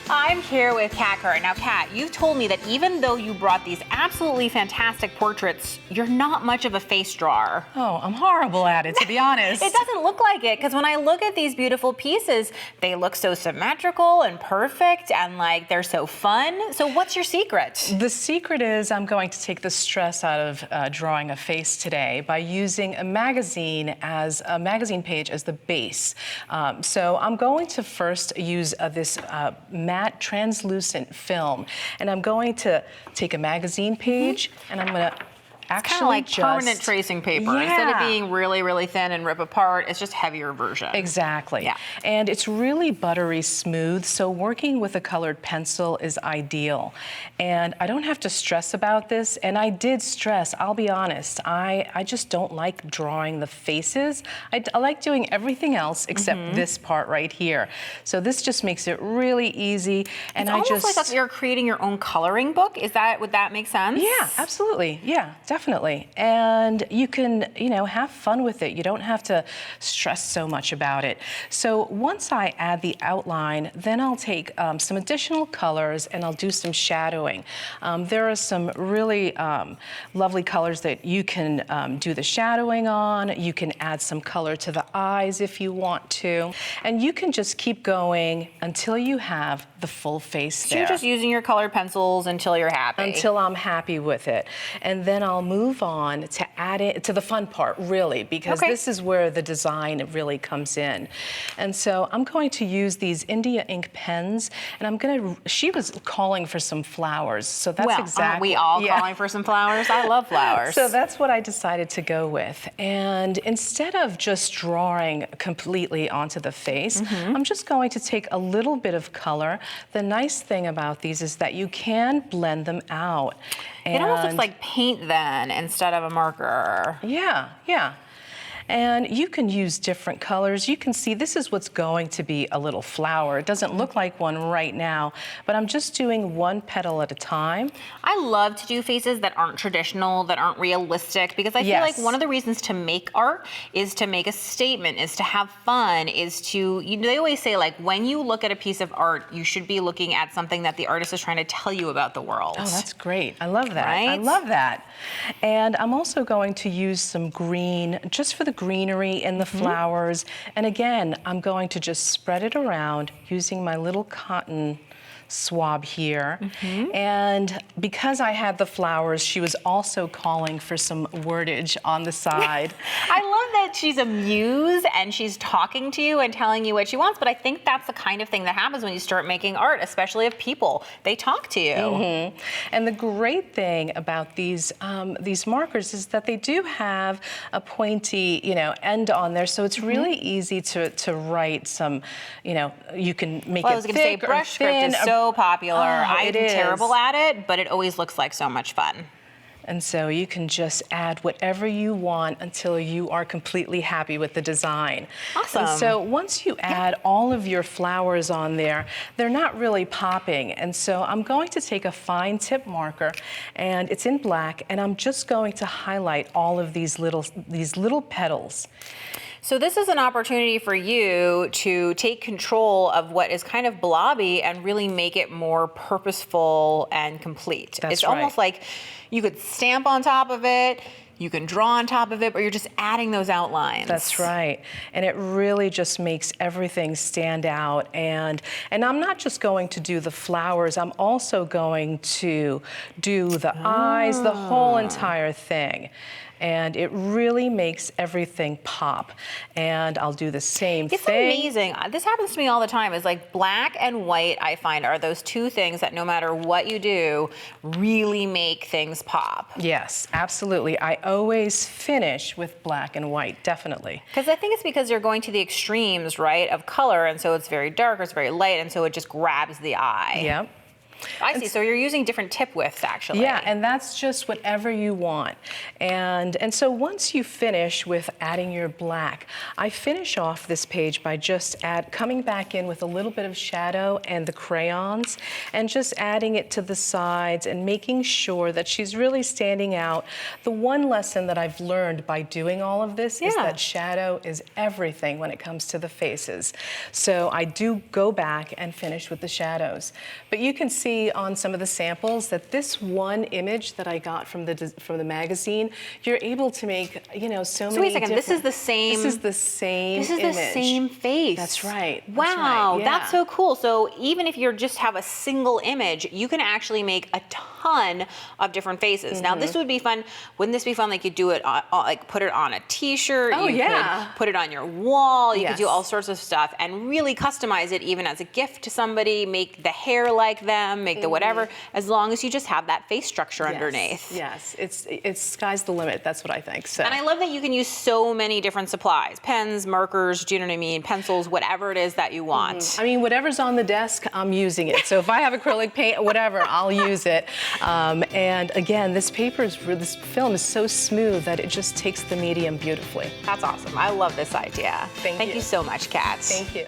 I'm here with Kat Curran. Now, Kat, you've told me that even though you brought these absolutely fantastic portraits, you're not much of a face drawer. Oh, I'm horrible at it, to be honest. It doesn't look like it, because when I look at these beautiful pieces, they look so symmetrical and perfect, and like they're so fun. So what's your secret? The secret is I'm going to take the stress out of drawing a face today by using a magazine page as the base. So I'm going to first use this matte translucent film, and I'm going to take a magazine page and I'm going to actually kind of like permanent tracing paper. Yeah. Instead of being really, really thin and rip apart, it's just heavier version. Exactly. Yeah. And it's really buttery smooth, so working with a colored pencil is ideal. And I don't have to stress about this, and I did stress, I'll be honest. I just don't like drawing the faces. I like doing everything else except this part right here. So this just makes it really easy. And it's almost like you're creating your own coloring book. Would that make sense? Yeah, absolutely. Yeah, definitely. And you can, have fun with it. You don't have to stress so much about it. So once I add the outline, then I'll take some additional colors and I'll do some shadowing. There are some really lovely colors that you can do the shadowing on. You can add some color to the eyes if you want to. And you can just keep going until you have the full face there. So you're just using your colored pencils until you're happy. Until I'm happy with it. And then I'll move on to add it to the fun part, really, because this is where the design really comes in. And so I'm going to use these India ink pens, and she was calling for some flowers, so that's exactly. Aren't we all calling for some flowers? I love flowers. So that's what I decided to go with. And instead of just drawing completely onto the face, I'm just going to take a little bit of color. The nice thing about these is that you can blend them out. It almost looks like paint then instead of a marker. Yeah, yeah. And you can use different colors. You can see this is what's going to be a little flower. It doesn't look like one right now, but I'm just doing one petal at a time. I love to do faces that aren't traditional, that aren't realistic, because I feel like one of the reasons to make art is to make a statement, is to have fun, is to, they always say, like, when you look at a piece of art, you should be looking at something that the artist is trying to tell you about the world. Oh, that's great. I love that. Right? I love that. And I'm also going to use some green, just for the greenery in the flowers. And again, I'm going to just spread it around using my little cotton swab here. And because I had the flowers, she was also calling for some wordage on the side. I love that she's a muse and she's talking to you and telling you what she wants, but I think that's the kind of thing that happens when you start making art, especially of people. They talk to you. And the great thing about these markers is that they do have a pointy, end on there, so it's really easy to write some, you can make it thick or thin. I was going to say brush script is so popular. I'm terrible at it, but it always looks like so much fun. And so you can just add whatever you want until you are completely happy with the design. Awesome. And so once you add all of your flowers on there, they're not really popping. And so I'm going to take a fine tip marker, and it's in black, and I'm just going to highlight all of these little petals. So this is an opportunity for you to take control of what is kind of blobby and really make it more purposeful and complete. That's it's almost like you could stamp on top of it, you can draw on top of it, but you're just adding those outlines. That's right. And it really just makes everything stand out. And I'm not just going to do the flowers, I'm also going to do the eyes, the whole entire thing. And it really makes everything pop. And I'll do the same thing. It's amazing. This happens to me all the time. It's like black and white, I find, are those two things that no matter what you do, really make things pop. Yes, absolutely. I always finish with black and white, definitely. Because I think it's because you're going to the extremes, right, of color, and so it's very dark or it's very light, and so it just grabs the eye. Yep. I see. So you're using different tip widths, actually. Yeah, and that's just whatever you want. And so once you finish with adding your black, I finish off this page by just coming back in with a little bit of shadow and the crayons, and just adding it to the sides and making sure that she's really standing out. The one lesson that I've learned by doing all of this is that shadow is everything when it comes to the faces. So I do go back and finish with the shadows. But you can see on some of the samples that this one image that I got from the magazine, you're able to make, you know, so many wait a second, this is the same. This is the same This is image. the same face. That's right. Wow, that's right, yeah. That's so cool. So even if you just have a single image, you can actually make a ton of different faces. Now this would be fun. Wouldn't this be fun? Like you do it, like put it on a T-shirt. Oh, you could put it on your wall. You could do all sorts of stuff and really customize it, even as a gift to somebody. Make the hair like them. Make the whatever. As long as you just have that face structure underneath. Yes, it's sky's the limit. That's what I think. So. And I love that you can use so many different supplies: pens, markers. Do you know what I mean? Pencils, whatever it is that you want. I mean, whatever's on the desk, I'm using it. So if I have acrylic paint, whatever, I'll use it. And again, this film is so smooth that it just takes the medium beautifully. That's awesome. I love this idea. Thank you so much, Kat. Thank you.